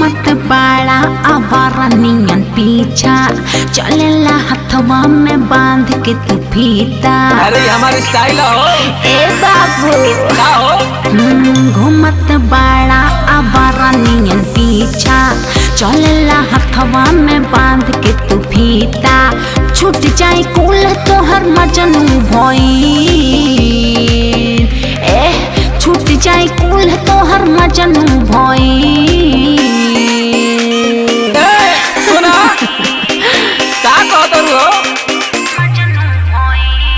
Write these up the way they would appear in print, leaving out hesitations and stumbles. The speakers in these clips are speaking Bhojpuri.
घूमत बाड़ा आवारा नियन पीछा चलेला हथवा में बांध के तू फीता। अरे हमारे स्टाइल हो ए बाबू क्या हो। घूमत बाड़ा आवारा नियन पीछा चलेला हथवा में बांध के तू फीता। छूट जाए कुल तोहर मजनू भइल छूट जाए कुल तोहर मजनू भइल। सुना का कहत हो।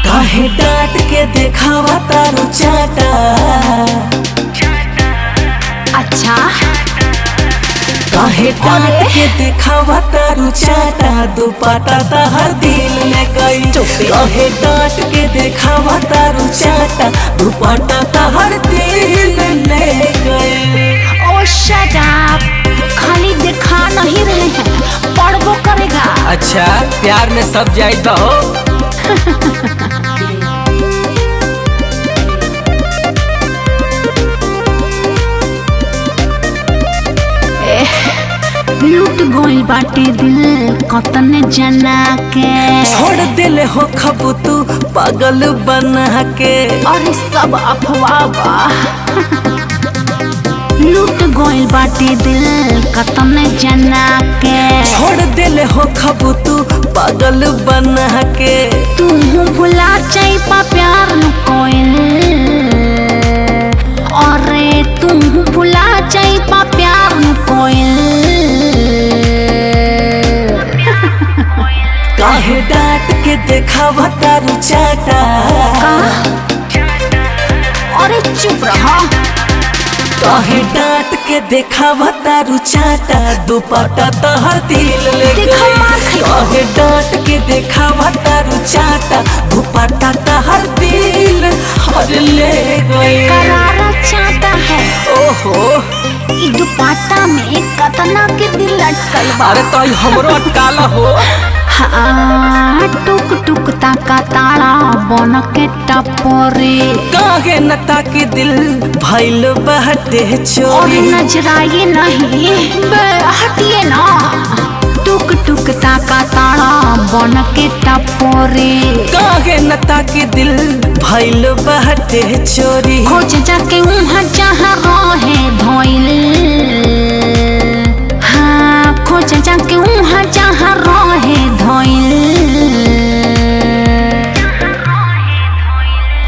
काहे डांट के देखावा तारू चाटा। अच्छा काहे डांट के देखावा तारू चाटा। दुपट्टा तहर दिल ले गई। काहे डांट के देखावा तारू चाटा। दुपट्टा तहर दिल ले गई। ओ शट अप, खाली दिखा नहीं रहे हैं पढ़बो करेगा। अच्छा प्यार में सब जायज हो। लूट गोइल बाटे दिल कतने जना के। छोड़ दिल हो खब तू पागल बना के। अरे सब अफवाह बा। लूट गोइल बाटे दिल कतने जना के। छोड़ दिल हो खब तू पागल बना के। तू भुला जाई पा प्यार न कोइल। अरे तू भुला जाई पा प्यार न कोइल। काहे डांट के देखावा तारू चाटा। अरे चुप रहा। काहे डांट के देखावा तारू चाटा। दुपट्टा तहर दिल ले देखा मार गई। खाई। काहे डांट के देखावा तारू चाटा। दुपट्टा तहर दिल हर ले गई। करारा चाहता है। ओहो ई दुपट्टा में कतना के दिल लटकल बा। अरे तो हमरो अटकाला हो। हाँ, टुक टुक ताका तारा बन के टपोरे। काहे नता के दिल भइल बहटे और चोरी। नजराए नहीं बे हटिए ना। टुक टुक ताका तारा बन के टपोरे। काहे नता के दिल भइल बहटे चोरी। खोज जाके वहाँ जहाँ रहे धोइल। हाँ खोज जाके वहाँ जहाँ रहे धोइल।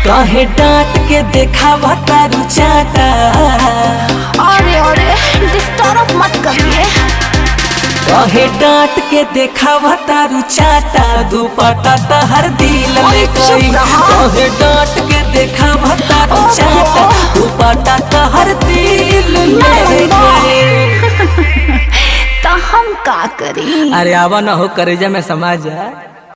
काहे डांट के देखावा तारू चाटा। अरे अरे डिस्टर्ब मत करिए। काहे डांट के देखावा तारू चाटा। दुपट्टा तहर दिल ले गई। काहे डांट के देखावा तारू चाटा। दुपट्टा तहर दिल ले गई। तो हम का करी। अरे आवा ना हो करेजा में समा जा।